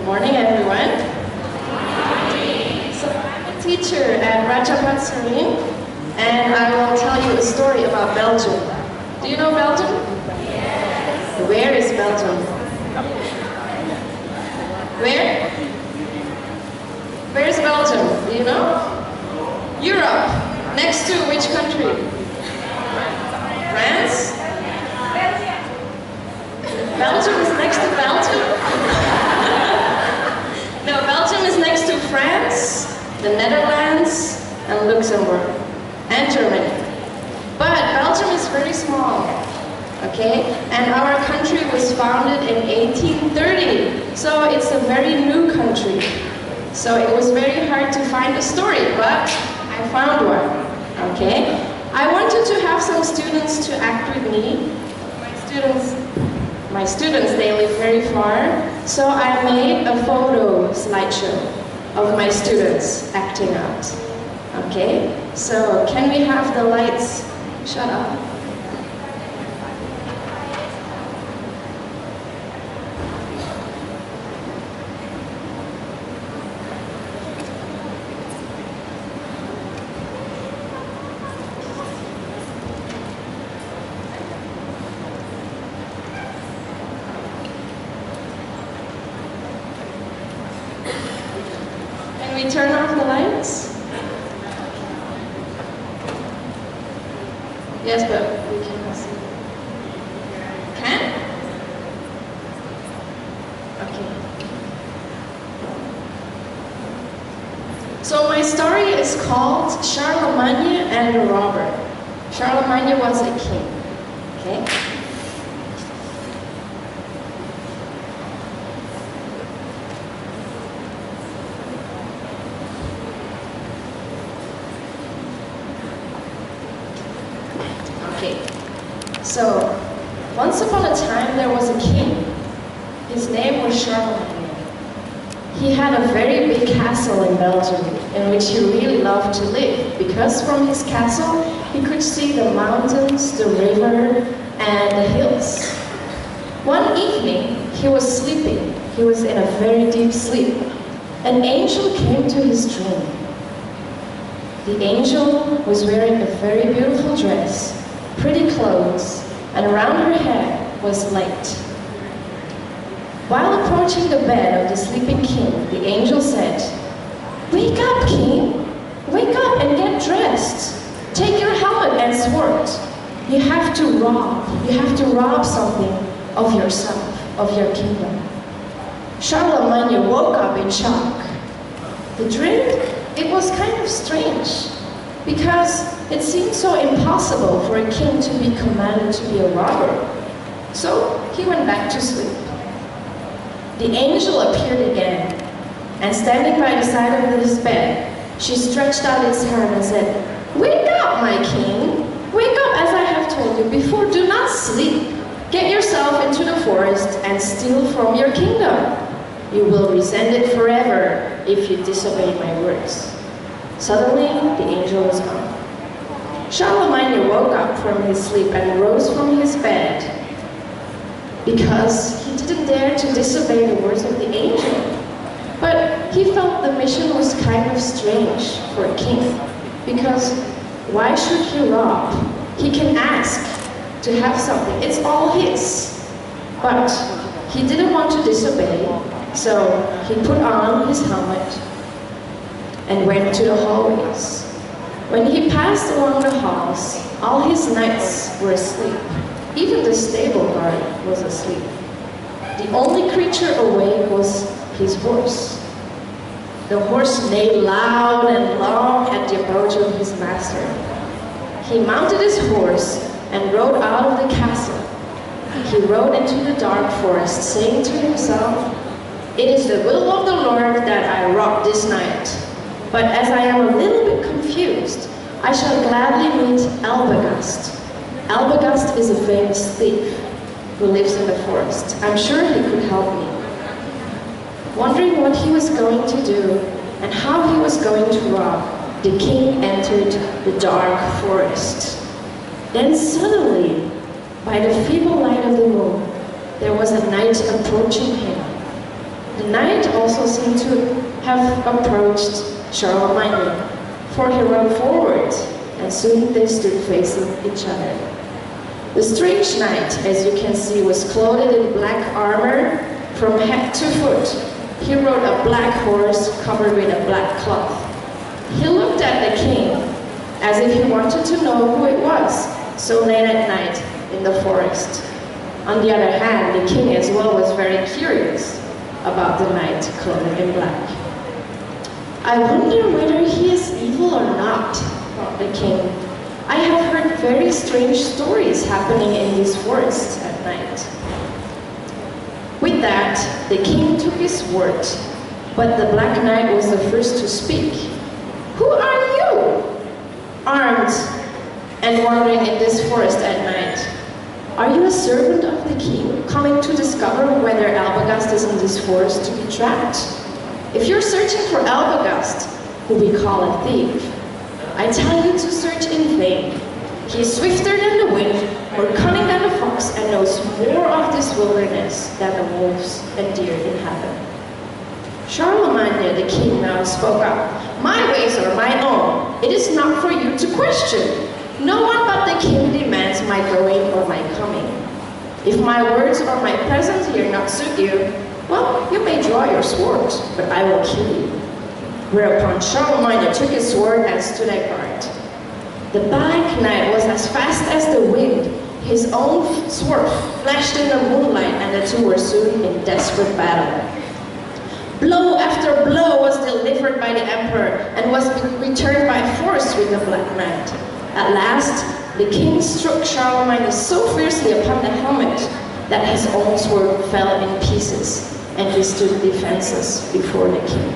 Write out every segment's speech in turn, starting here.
morning, everyone. So I'm a teacher at SRRU, and I will tell you a story about Belgium. Do you know Belgium? Yes. Where is Belgium? Where? Where's Belgium? Do you know? Europe. Next to which country? France? Belgium is next to Belgium? No, Belgium is next to France, the Netherlands, and Luxembourg, and Germany. But Belgium is very small, okay? And our country was founded in 1830, so it's a very new country. So it was very hard to find a story, but I found one, okay? I wanted to have some students to act with me. My students, they live very far, so I made a photo slideshow of my students acting out. Okay? So can we have the lights shut up? Can we turn off the lights? Yes, but we cannot see. Can? Okay. So my story is called Charlemagne and the Robber. Charlemagne was a king. Okay? So, once upon a time there was a king. His name was Charlemagne. He had a very big castle in Belgium in which he really loved to live, because from his castle he could see the mountains, the river, and the hills. One evening he was sleeping. He was in a very deep sleep. An angel came to his dream. The angel was wearing a very beautiful dress, pretty clothes, and around her head was light. While approaching the bed of the sleeping king, the angel said, "Wake up, king! Wake up and get dressed. Take your helmet and sword. You have to rob something of yourself, of your kingdom." Charlemagne woke up in shock. The dream, it was kind of strange, because it seemed so impossible for a king to be commanded to be a robber. So he went back to sleep. The angel appeared again, and standing by the side of his bed, she stretched out its hand and said, "Wake up, my king! Wake up as I have told you before, do not sleep. Get yourself into the forest and steal from your kingdom. You will resent it forever if you disobey my words." Suddenly, the angel was gone. Charlemagne woke up from his sleep and rose from his bed because he didn't dare to disobey the words of the angel. But he felt the mission was kind of strange for a king, because why should he rob? He can ask to have something. It's all his. But he didn't want to disobey, so he put on his helmet and went to the hallways. When he passed along the halls, all his knights were asleep. Even the stable guard was asleep. The only creature awake was his horse. The horse neighed loud and long at the approach of his master. He mounted his horse and rode out of the castle. He rode into the dark forest, saying to himself, "It is the will of the Lord that I rob this night. But as I am a little bit confused, I shall gladly meet Albagast." Albagast is a famous thief who lives in the forest. I'm sure he could help me. Wondering what he was going to do and how he was going to rob, the king entered the dark forest. Then suddenly, by the feeble light of the moon, there was a knight approaching him. the knight also seemed to have approached Charlemagne, for he ran forward, and soon they stood facing each other. The strange knight, as you can see, was clothed in black armor from head to foot. He rode a black horse covered with a black cloth. He looked at the king as if he wanted to know who it was so late at night in the forest. On the other hand, the king as well was very curious about the knight clothed in black. I wonder whether he is evil or not, thought the king. I have heard very strange stories happening in these forests at night. With that, the king took his word, but the Black Knight was the first to speak. Who are you? Armed and wandering in this forest at night. Are you a servant of the king, coming to discover whether Albogast is in this forest to be trapped? If you're searching for Albogast, who we call a thief, I tell you to search in vain. He is swifter than the wind, more cunning than the fox, and knows more of this wilderness than the wolves and deer inhabit. Charlemagne, the king, now spoke up. My ways are my own. It is not for you to question. No one but the king demands my going or my coming. If my words or my presence here not suit you, well, you may draw your sword, but I will kill you. Whereupon Charlemagne took his sword and stood at guard. The Black Knight was as fast as the wind. His own sword flashed in the moonlight, and the two were soon in desperate battle. Blow after blow was delivered by the emperor, and was returned by force with the Black Knight. At last, the king struck Charlemagne so fiercely upon the helmet that his own sword fell in pieces, and he stood defenseless before the king.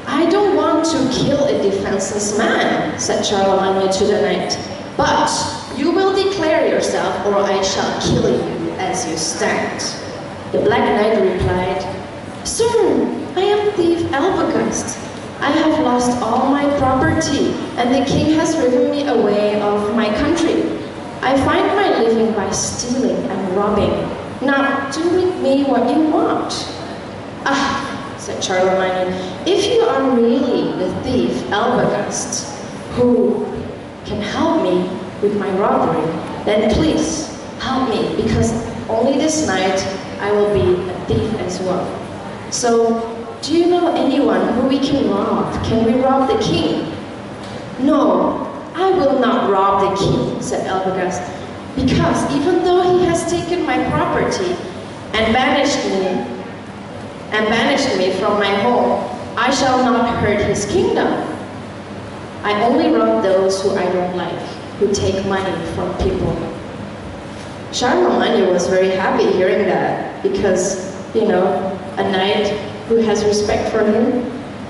I don't want to kill a defenseless man, said Charlemagne to the knight, but you will declare yourself, or I shall kill you as you stand. The Black Knight replied, Sir, I am thief Albogast. I have lost all my property, and the king has driven me away of my country. I find my living by stealing and robbing. Now do with me what you want. Ah, said Charlemagne, if you are really the thief Albogast, who can help me with my robbery, then please help me, because only this night I will be a thief as well. So, do you know anyone who we can rob? Can we rob the king? No, I will not rob the king, said Albogast, because even though he has taken my property and banished me from my home, I shall not hurt his kingdom. I only rob those who I don't like, who take money from people. Charlemagne was very happy hearing that, because, you know, a knight who has respect for him.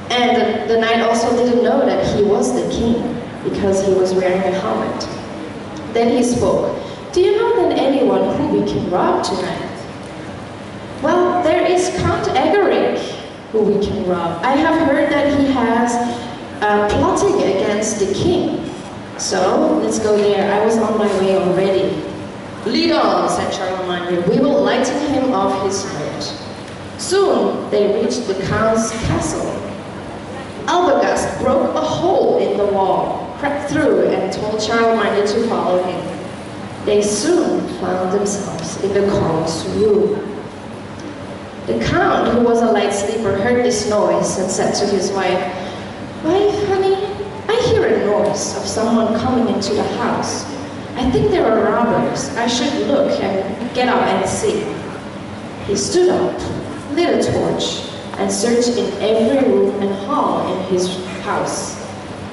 And the knight also didn't know that he was the king, because he was wearing a helmet. Then he spoke, do you know then anyone who we can rob tonight? Well, there is Count Egeric, who we can rob. I have heard that he has plotting against the king. So, let's go there. I was on my way already. Lead on, said Charlemagne. We will lighten him of his load. Soon they reached the Count's castle. Albogast broke a hole in the wall, crept through, and told Charlemagne to follow him. They soon found themselves in the Count's room. The Count, who was a light sleeper, heard this noise and said to his wife, Wife, honey, I hear a noise of someone coming into the house. I think there are robbers. I should look and get up and see. He stood up, lit a torch, and searched in every room and hall in his house.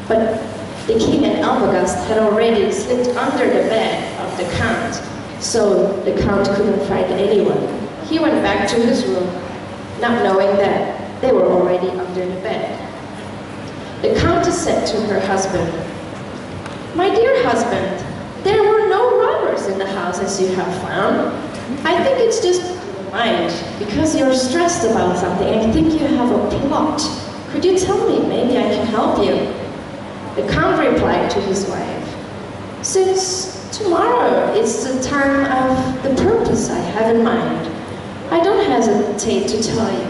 But the king and Albogast had already slipped under the bed of the Count, so the Count couldn't find anyone. He went back to his room, not knowing that they were already under the bed. The Countess said to her husband, My dear husband, there were no robbers in the house as you have found. I think it's just mind, because you're stressed about something and think you have a plot. Could you tell me? Maybe I can help you. The Count replied to his wife, Since tomorrow is the time of the purpose I have in mind, I don't hesitate to tell you,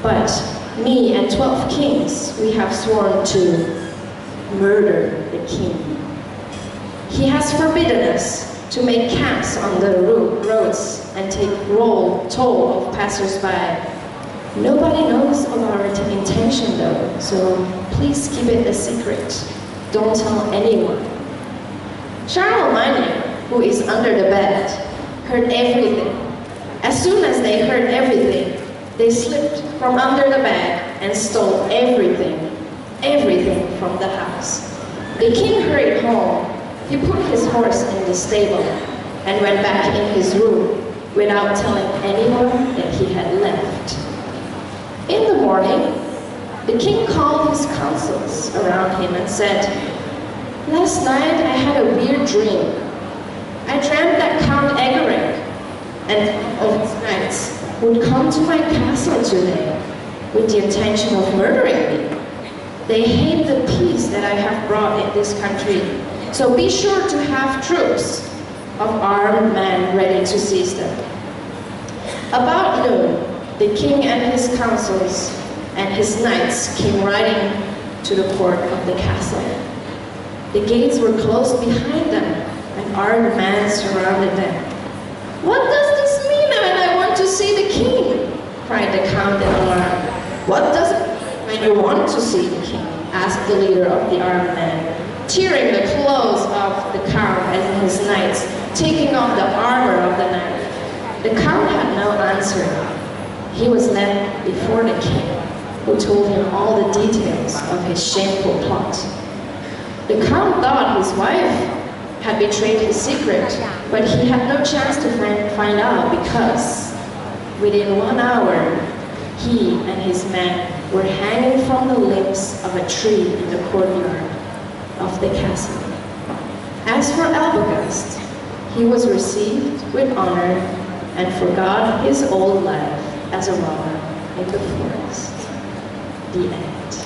but me and 12 kings, we have sworn to murder the king. He has forbidden us to make camps on the roads and take toll of passers-by. Nobody knows of our intention though, so please keep it a secret. Don't tell anyone. Charles, my neighbor, who is under the bed, heard everything. As soon as they heard everything, they slipped from under the bed and stole everything from the house. The king hurried home. He put his horse in the stable and went back in his room without telling anyone that he had left. In the morning, the king called his councils around him and said, "Last night I had a weird dream. I dreamt that Count Egeric and all his knights would come to my castle today with the intention of murdering me. They hate the peace that I have brought in this country, so be sure to have troops of armed men ready to seize them." About noon, the king and his councils and his knights came riding to the court of the castle. The gates were closed behind them, and armed men surrounded them. "What does this mean when I want to see the king?" cried the count in alarm. "What does it mean when you want to see the king?" asked the leader of the armed men, tearing the clothes of the count and his knights, taking off the armor of the knight. The count had no answer. He was led before the king, who told him all the details of his shameful plot. The count thought his wife had betrayed his secret, but he had no chance to find out because within 1 hour, he and his men were hanging from the limbs of a tree in the courtyard of the castle. As for Albogast, he was received with honor and forgot his old life as a robber in the forest. The end.